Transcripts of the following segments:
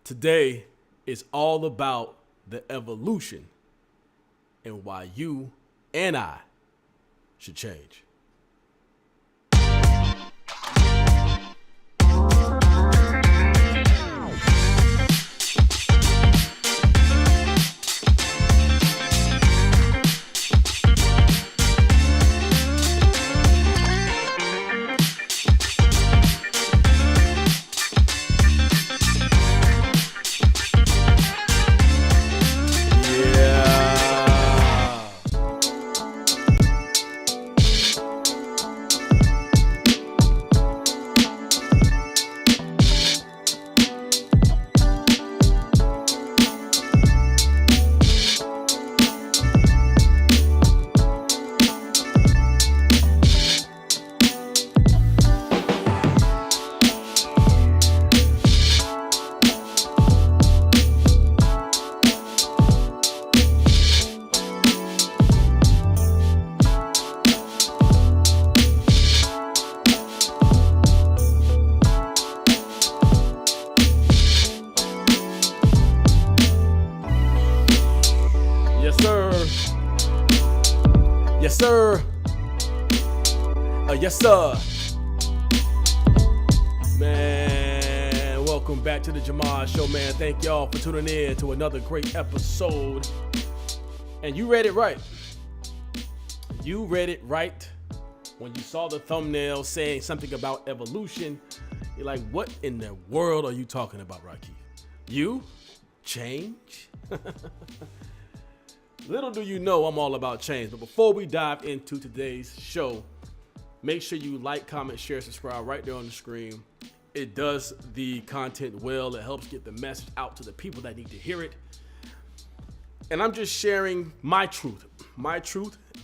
Today is all about the evolution and why you and I should change. Yes, sir. Yes, sir. Man, welcome back to the Jahmad Show, man. Thank y'all for tuning in to another great episode. And you read it right. You read it right. When you saw the thumbnail saying something about evolution, you're like, what in the world are you talking about, Rakif? You change? Little do you know I'm all about change. But before we dive into today's show, make sure you like, comment, share, subscribe right there on the screen. It does the content well. It helps get the message out to the people that need to hear it. And I'm just sharing my truth,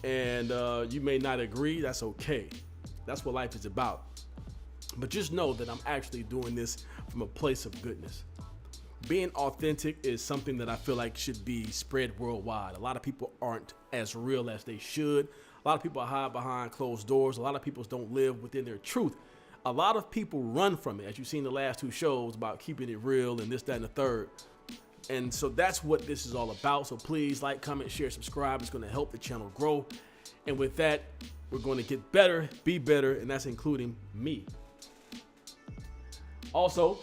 and you may not agree. That's okay. That's what life is about. But just know that I'm actually doing this from a place of goodness. Being authentic is something that I feel like should be spread worldwide. A lot of people aren't as real as they should. A lot of people hide behind closed doors. A lot of people don't live within their truth. A lot of people run from it, as you've seen the last two shows about keeping it real and this, that, and the third. And so that's what this is all about. So please like, comment, share, subscribe. It's going to help the channel grow. And with that, we're going to get better, be better, and that's including me. Also,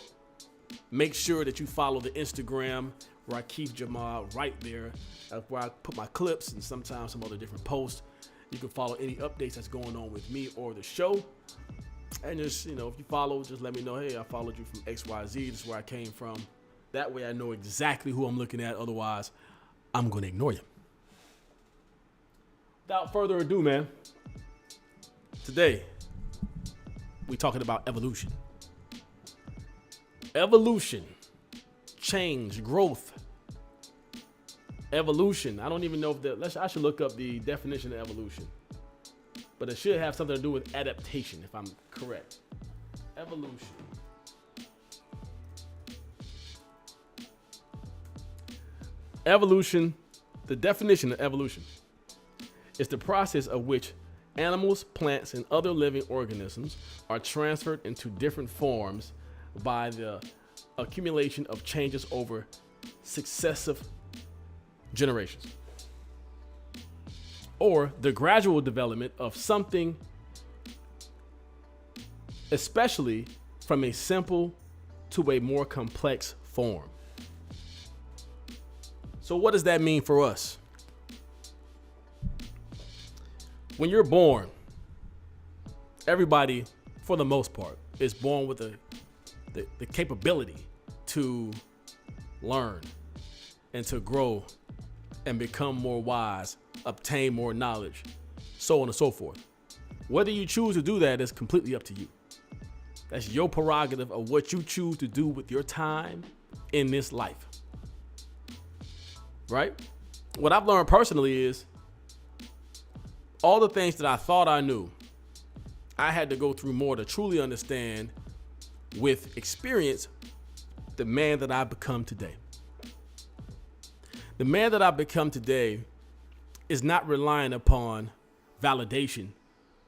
make sure that you follow the Instagram, rakifjahmad, right there. That's where I put my clips and sometimes some other different posts. You can follow any updates that's going on with me or the show. And just, if you follow, just let me know, hey, I followed you from XYZ. This is where I came from. That way I know exactly who I'm looking at. Otherwise, I'm going to ignore you. Without further ado, man, today we're talking about evolution. Evolution, change, growth. Evolution. I don't even know if I should look up the definition of evolution. But it should have something to do with adaptation, if I'm correct. Evolution. Evolution, the definition of evolution is the process of which animals, plants, and other living organisms are transferred into different forms by the accumulation of changes over successive generations, or the gradual development of something, especially from a simple to a more complex form. So what does that mean for us? When you're born, everybody, for the most part, is born with the capability to learn and to grow and become more wise, obtain more knowledge, so on and so forth. Whether you choose to do that is completely up to you. That's your prerogative of what you choose to do with your time in this life. Right? What I've learned personally is all the things that I thought I knew, I had to go through more to truly understand with experience the man that I've become today. The man that I've become today is not relying upon validation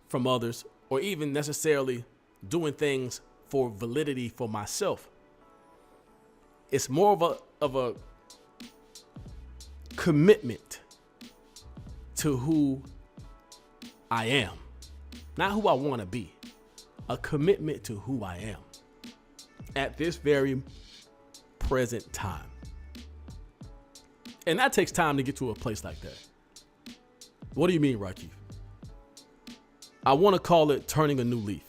from others or even necessarily doing things for validity for myself. It's more of a commitment to who I am, not who I want to be. A commitment to who I am at this very present time. And that takes time to get to a place like that. What do you mean, Rakif? I want to call it turning a new leaf.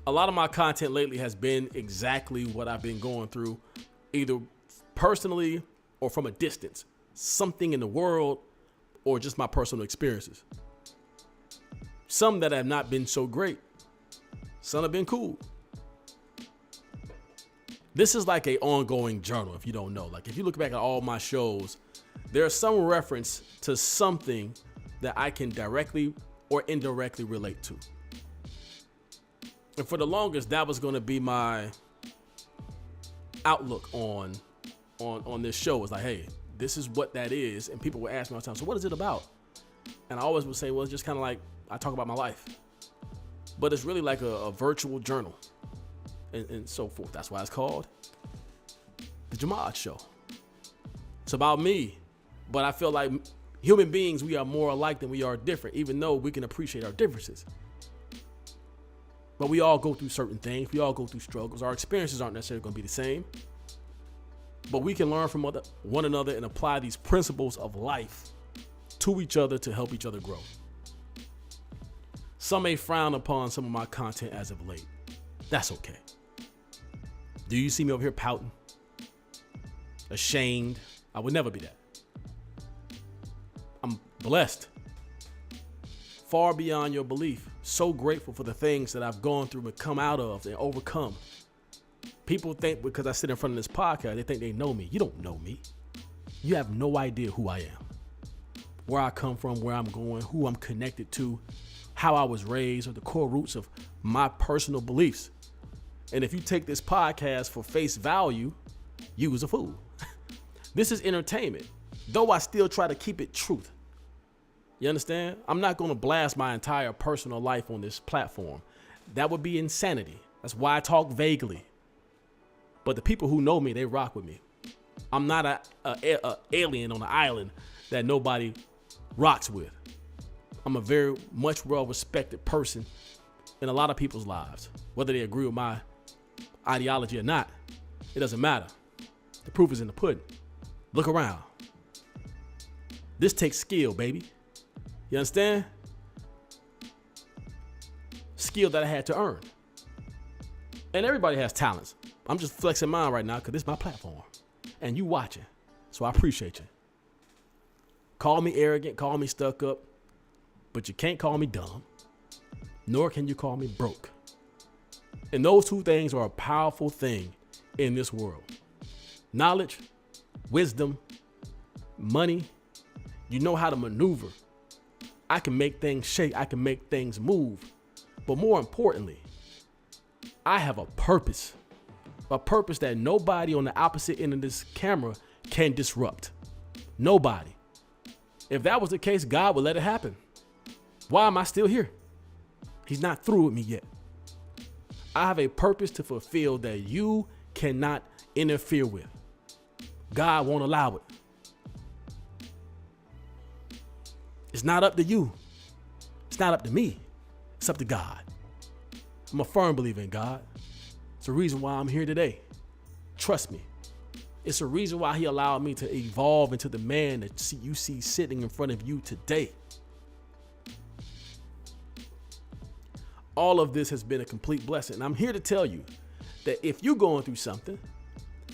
A lot of my content lately has been exactly what I've been going through, either personally or from a distance, something in the world or just my personal experiences. Some that have not been so great. Some have been cool. This is like a ongoing journal, if you don't know. Like if you look back at all my shows, there's some reference to something that I can directly or indirectly relate to. And for the longest, that was going to be my outlook on this show. It's like, hey, this is what that is. And people would ask me all the time, so what is it about? And I always would say, well, it's just kind of like I talk about my life. But it's really like a virtual journal and so forth. That's why it's called The Jahmad Show. It's about me. But I feel like human beings, we are more alike than we are different, even though we can appreciate our differences. But we all go through certain things. We all go through struggles. Our experiences aren't necessarily going to be the same. But we can learn from one another and apply these principles of life to each other to help each other grow. Some may frown upon some of my content as of late. That's okay. Do you see me over here pouting? Ashamed? I would never be that. I'm blessed. Far beyond your belief. So grateful for the things that I've gone through and come out of and overcome. People think because I sit in front of this podcast, they think they know me. You don't know me. You have no idea who I am, where I come from, where I'm going, who I'm connected to, how I was raised, or the core roots of my personal beliefs. And if you take this podcast for face value, you was a fool. This is entertainment, though I still try to keep it truth. You understand? I'm not going to blast my entire personal life on this platform. That would be insanity. That's why I talk vaguely. But the people who know me, they rock with me. I'm not a alien on an island that nobody rocks with. I'm a very much well-respected person in a lot of people's lives. Whether they agree with my ideology or not, it doesn't matter. The proof is in the pudding. Look around. This takes skill, baby. You understand? Skill that I had to earn. And everybody has talents. I'm just flexing mine right now because this is my platform. And you watching. So I appreciate you. Call me arrogant, call me stuck up, but you can't call me dumb, nor can you call me broke. And those two things are a powerful thing in this world. Knowledge, wisdom, money, you know how to maneuver. I can make things shake, I can make things move. But more importantly, I have a purpose that nobody on the opposite end of this camera can disrupt. Nobody. If that was the case, God would let it happen. Why am I still here? He's not through with me yet. I have a purpose to fulfill that you cannot interfere with. God won't allow it. It's not up to you. It's not up to me. It's up to God. I'm a firm believer in God. It's the reason why I'm here today. Trust me. It's the reason why he allowed me to evolve into the man that you see sitting in front of you today. All of this has been a complete blessing. And I'm here to tell you that if you're going through something,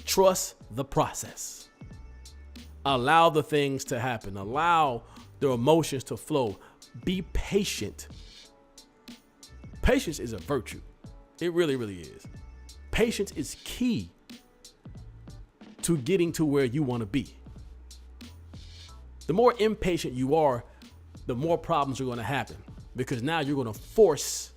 trust the process. Allow the things to happen. Allow the emotions to flow. Be patient. Patience is a virtue. It really, really is. Patience is key to getting to where you want to be. The more impatient you are, the more problems are going to happen, because now you're going to force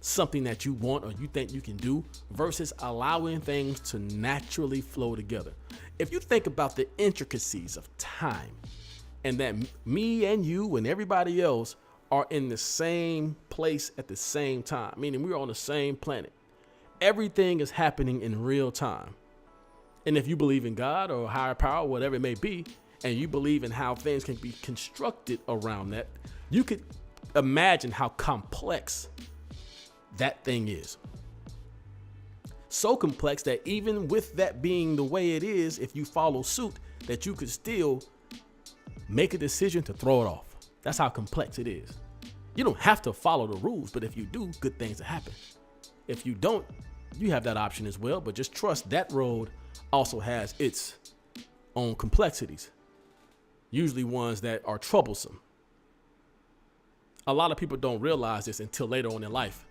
something that you want or you think you can do versus allowing things to naturally flow together. If you think about the intricacies of time and that me and you and everybody else are in the same place at the same time, meaning we're on the same planet, Everything is happening in real time. And if you believe in God or higher power, whatever it may be, and you believe in how things can be constructed around that, you could imagine how complex that thing is. So complex that even with that being the way it is, if you follow suit, that you could still make a decision to throw it off. That's how complex it is. You don't have to follow the rules, but if you do, good things will happen. If you don't, you have that option as well, but just trust that road also has its own complexities, usually ones that are troublesome. A lot of people don't realize this until later on in life.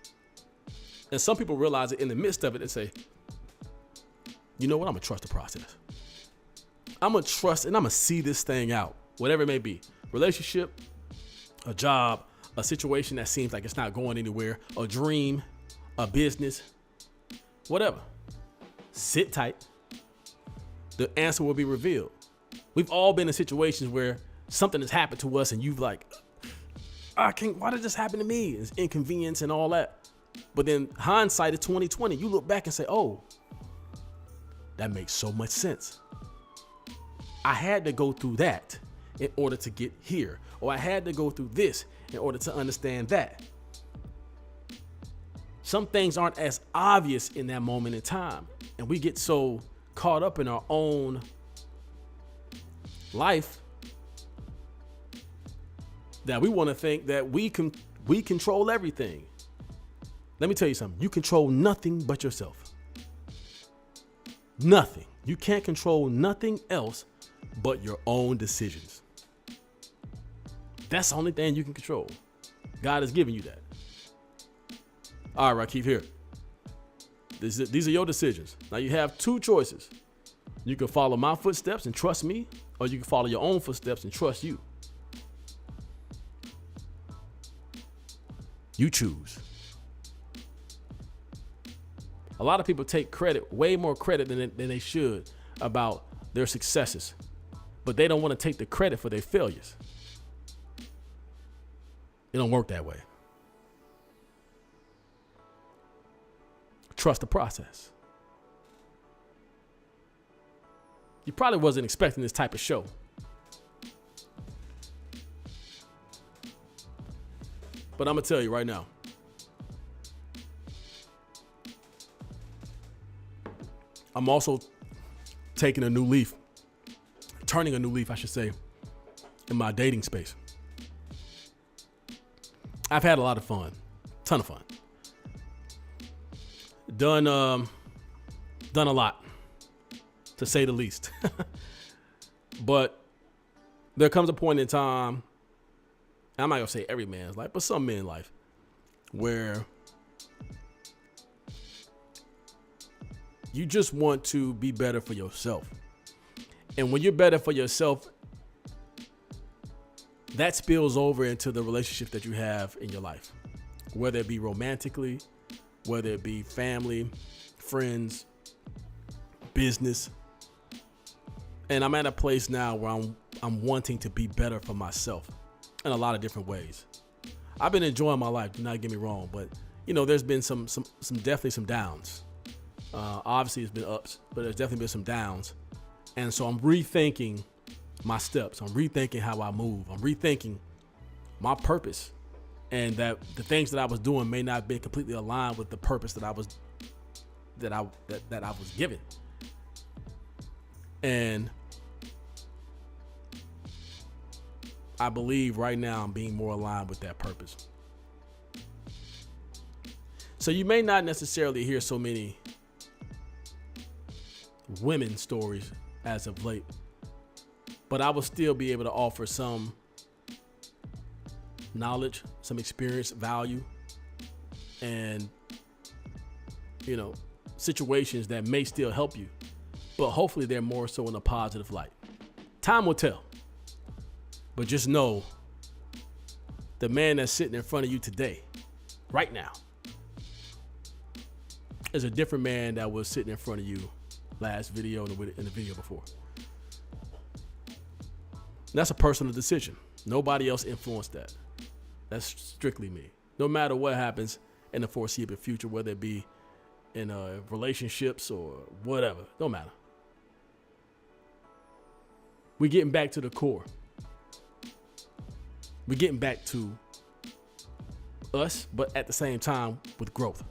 And some people realize it in the midst of it and say, you know what, I'm gonna trust the process. I'm gonna trust and I'm gonna see this thing out, whatever it may be. Relationship, a job, a situation that seems like it's not going anywhere, a dream, a business, whatever. Sit tight. The answer will be revealed. We've all been in situations where something has happened to us and you've like, why did this happen to me? It's inconvenience and all that. But then hindsight is 2020. You look back and say, oh, that makes so much sense. I had to go through that in order to get here. Or I had to go through this in order to understand that. Some things aren't as obvious in that moment in time. And we get so caught up in our own life that we want to think that we control everything. Let me tell you something. You control nothing but yourself. Nothing. You can't control nothing else but your own decisions. That's the only thing you can control. God has given you that. All right, Rakif, here. These are your decisions. Now you have two choices. You can follow my footsteps and trust me, or you can follow your own footsteps and trust you. You choose. A lot of people take credit, way more credit than they should about their successes, but they don't want to take the credit for their failures. It don't work that way. Trust the process. You probably wasn't expecting this type of show. But I'm going to tell you right now. I'm also taking a new leaf, turning a new leaf, I should say, in my dating space. I've had a lot of fun, ton of fun. Done a lot, to say the least. But there comes a point in time, I'm not gonna say every man's life, but some men's life, where you just want to be better for yourself. And when you're better for yourself, that spills over into the relationship that you have in your life, whether it be romantically, whether it be family, friends, business. And I'm at a place now where I'm wanting to be better for myself in a lot of different ways. I've been enjoying my life, do not get me wrong, but you know, there's been some definitely some downs. Obviously it's been ups, but there's definitely been some downs. And so I'm rethinking my steps. I'm rethinking how I move. I'm rethinking my purpose, and that the things that I was doing may not be completely aligned with the purpose that I was given. And I believe right now I'm being more aligned with that purpose. So you may not necessarily hear so many women stories as of late, but I will still be able to offer some knowledge, some experience, value, and, you know, situations that may still help you, but hopefully they're more so in a positive light. Time will tell, but just know the man that's sitting in front of you today, right now, is a different man that was sitting in front of you last video and in the video before. That's a personal decision. Nobody else influenced that. That's strictly me. No matter what happens in the foreseeable future, whether it be in relationships or whatever. Don't matter. We're getting back to the core. We're getting back to us, but at the same time with growth.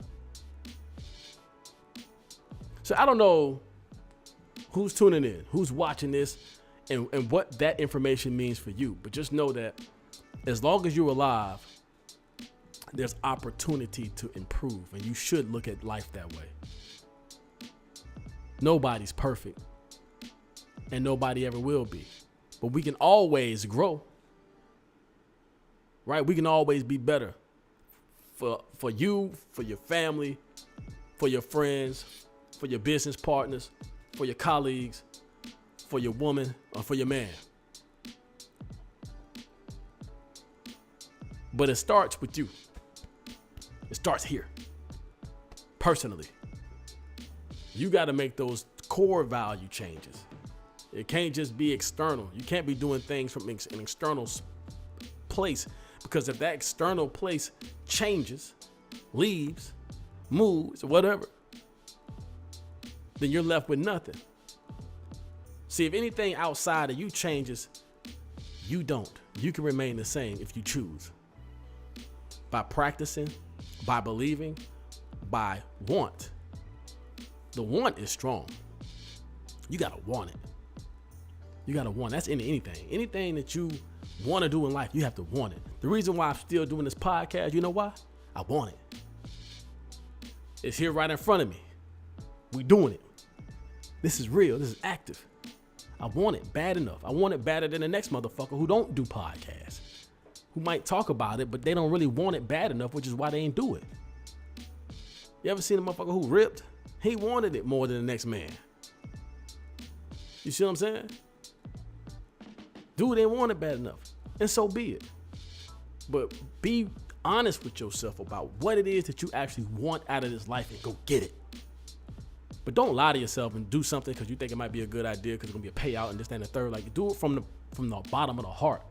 So I don't know who's tuning in, who's watching this, and what that information means for you. But just know that as long as you're alive, there's opportunity to improve, and you should look at life that way. Nobody's perfect, and nobody ever will be. But we can always grow, right? We can always be better for you, for your family, for your friends, for your business partners, for your colleagues, for your woman, or for your man. But it starts with you. It starts here, personally. You got to make those core value changes. It can't just be external. You can't be doing things from an external place, because if that external place changes, leaves, moves, or whatever, then you're left with nothing. See, if anything outside of you changes, you don't. You can remain the same if you choose. By practicing, by believing, by want. The want is strong. You gotta want it. You gotta want it. That's in anything. Anything that you want to do in life, you have to want it. The reason why I'm still doing this podcast, you know why? I want it. It's here right in front of me. We doing it. This is real. This is active. I want it bad enough. I want it better than the next motherfucker who don't do podcasts, who might talk about it, but they don't really want it bad enough, which is why they ain't do it. You ever seen a motherfucker who ripped? He wanted it more than the next man. You see what I'm saying? Dude didn't want it bad enough, and so be it. But be honest with yourself about what it is that you actually want out of this life and go get it. But don't lie to yourself and do something because you think it might be a good idea because it's gonna be a payout and this, that, and the third. Like, do it from the bottom of the heart.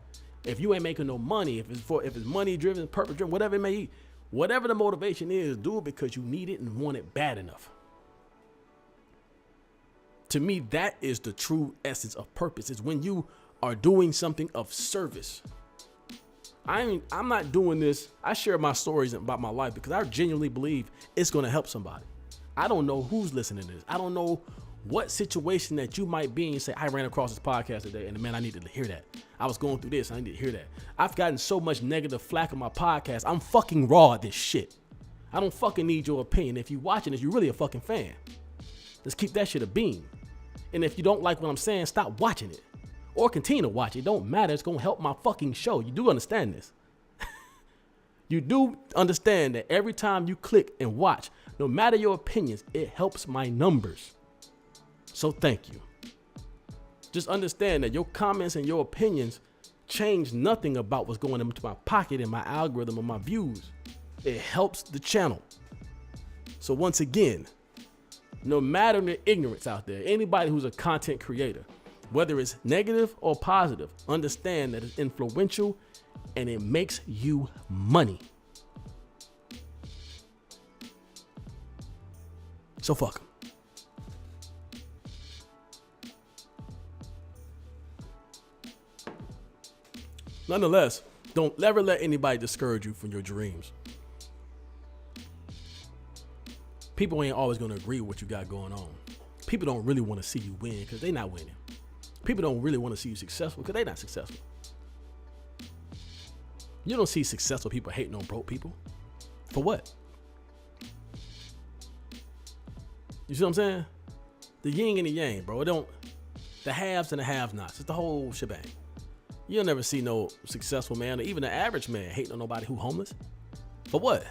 If you ain't making no money, if it's money driven, purpose driven, whatever it may be, whatever the motivation is, do it because you need it and want it bad enough. To me, that is the true essence of purpose. Is when you are doing something of service. I'm not doing this. I share my stories about my life because I genuinely believe it's going to help somebody. I don't know who's listening to this. I don't know what situation that you might be in. You say, I ran across this podcast today and man, I needed to hear that. I was going through this. I need to hear that. I've gotten so much negative flack on my podcast. I'm fucking raw at this shit. I don't fucking need your opinion. If you're watching this, you're really a fucking fan. Let's keep that shit a beam. And if you don't like what I'm saying, stop watching it. Or continue to watch it. It don't matter. It's going to help my fucking show. You do understand this. You do understand that every time you click and watch, no matter your opinions, it helps my numbers. So thank you. Just understand that your comments and your opinions change nothing about what's going into my pocket and my algorithm and my views. It helps the channel. So once again, no matter the ignorance out there, anybody who's a content creator, whether it's negative or positive, understand that it's influential and it makes you money. So fuck 'em. Nonetheless, don't ever let anybody discourage you from your dreams. People ain't always going to agree with what you got going on. People don't really want to see you win because they're not winning. People don't really want to see you successful because they're not successful. You don't see successful people hating on broke people. For what? You see what I'm saying? The yin and the yang, bro. The haves and the have-nots. It's the whole shebang. You'll never see no successful man or even an average man hating on nobody who homeless. For what?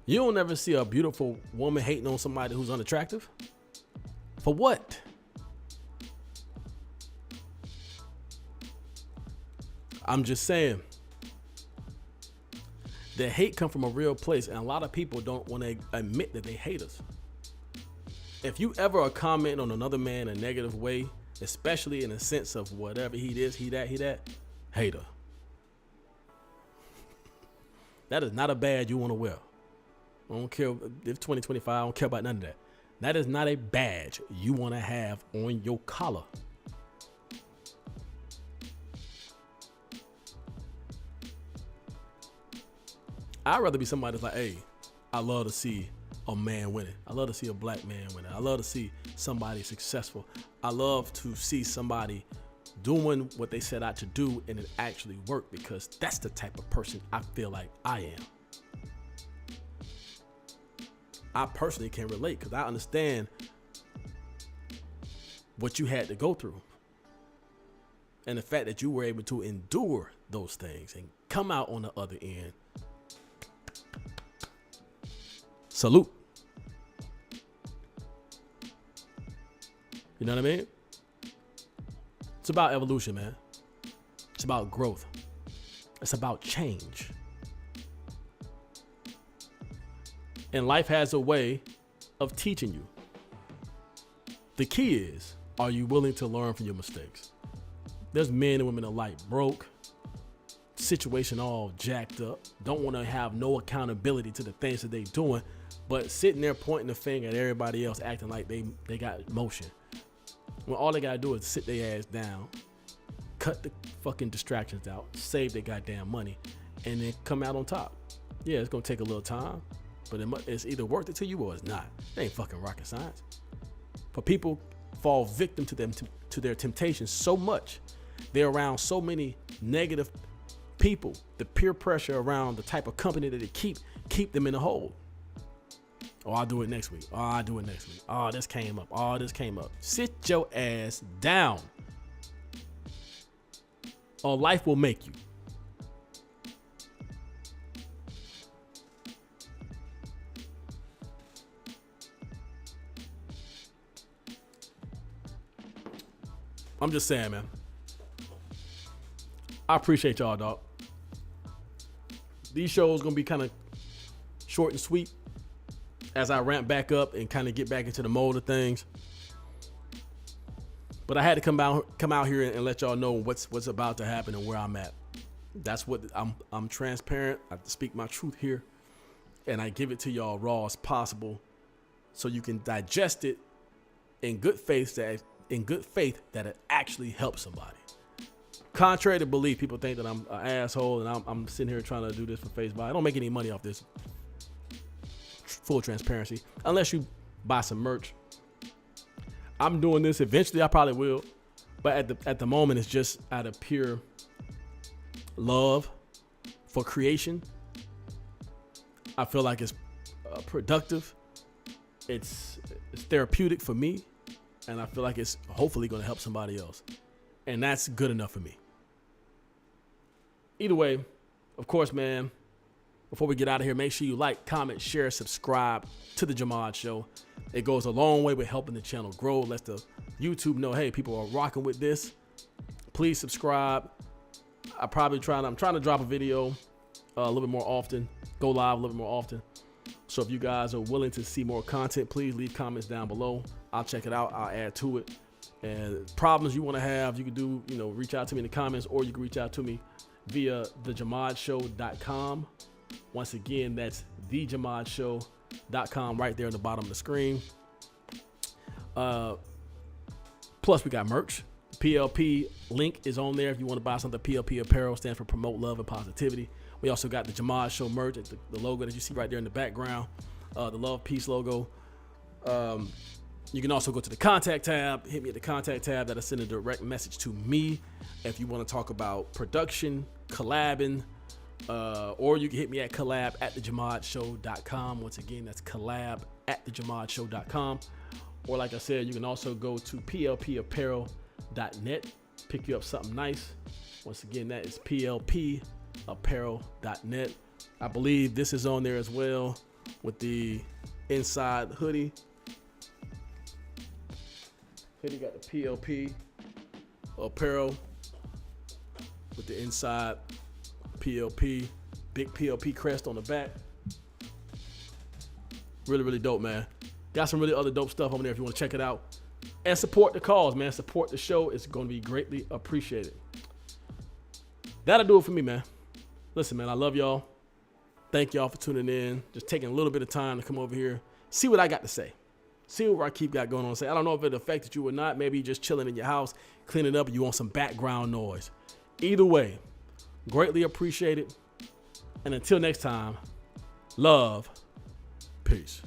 You'll never see a beautiful woman hating on somebody who's unattractive. For what? I'm just saying. The hate come from a real place, and a lot of people don't want to admit that they hate us. If you ever are commenting on another man in a negative way, especially in a sense of whatever he is, he that, hater. That is not a badge you want to wear. I don't care if 2025, I don't care about none of that. That is not a badge you want to have on your collar. I'd rather be somebody that's like, hey, I love to see a man winning. I love to see a black man winning. I love to see somebody successful. I love to see somebody doing what they set out to do and it actually worked, because that's the type of person I feel like I am. I personally can relate because I understand what you had to go through. And the fact that you were able to endure those things and come out on the other end. Salute. You know what I mean? It's about evolution, man. It's about growth. It's about change. And life has a way of teaching you. The key is, are you willing to learn from your mistakes? There's men and women alike broke, situation all jacked up, don't want to have no accountability to the things that they're doing, but sitting there pointing the finger at everybody else, acting like they got motion. When all they got to do is sit their ass down, cut the fucking distractions out, save their goddamn money, and then come out on top. Yeah, it's going to take a little time, but it's either worth it to you or it's not. It ain't fucking rocket science. But people fall victim to their temptations so much. They're around so many negative people. The peer pressure around the type of company that they keep them in the hole. Oh, I'll do it next week. Oh, I'll do it next week. Oh, this came up. Oh, this came up. Sit your ass down, or life will make you. I'm just saying, man. I appreciate y'all, dog. These shows gonna be kind of short and sweet as I ramp back up and kind of get back into the mode of things. But I had to come out here and let y'all know what's about to happen and where I'm at. That's what I'm transparent. I speak my truth here, and I give it to y'all raw as possible, so you can digest it in good faith that it actually helps somebody. Contrary to belief, people think that I'm an asshole and I'm sitting here trying to do this for face value. I don't make any money off this. Full transparency, unless you buy some merch. I'm doing this eventually. I probably will, but at the moment, it's just out of pure love for creation. I feel like it's productive. It's therapeutic for me, and I feel like it's hopefully going to help somebody else, and that's good enough for me. Either way, of course, man. Before we get out of here, make sure you like, comment, share, subscribe to the Jahmad Show. It goes a long way with helping the channel grow. Lets the YouTube know, hey, people are rocking with this. Please subscribe. I'm trying to drop a video a little bit more often, go live a little bit more often. So if you guys are willing to see more content, please leave comments down below. I'll check it out. I'll add to it. And problems you want to have, you can do, reach out to me in the comments, or you can reach out to me via thejahmadshow.com. Once again, that's thejahmadshow.com right there on the bottom of the screen. Plus, we got merch. PLP link is on there if you want to buy something. PLP apparel stands for Promote Love and Positivity. We also got the Jahmad Show merch, the logo that you see right there in the background, the Love Peace logo. You can also go to the contact tab, hit me at the contact tab. That'll send a direct message to me if you want to talk about production, collabing, or you can hit me at collab@thejahmadshow.com. Once again, that's collab@thejahmadshow.com. Or like I said, you can also go to plpapparel.net, pick you up something nice. Once again, that is plpapparel.net. I believe this is on there as well with the inside hoodie. Hoodie got the PLP apparel with the inside PLP, big PLP crest on the back. Really, really dope, man. Got some really other dope stuff on there if you want to check it out. And support the cause, man. Support the show. It's going to be greatly appreciated. That'll do it for me, man. Listen, man, I love y'all. Thank y'all for tuning in. Just taking a little bit of time to come over here, see what I got to say. See what Rakif got going on. Say, I don't know if it affected you or not. Maybe you're just chilling in your house, cleaning up, and you want some background noise. Either way, greatly appreciate it. And until next time, love, peace.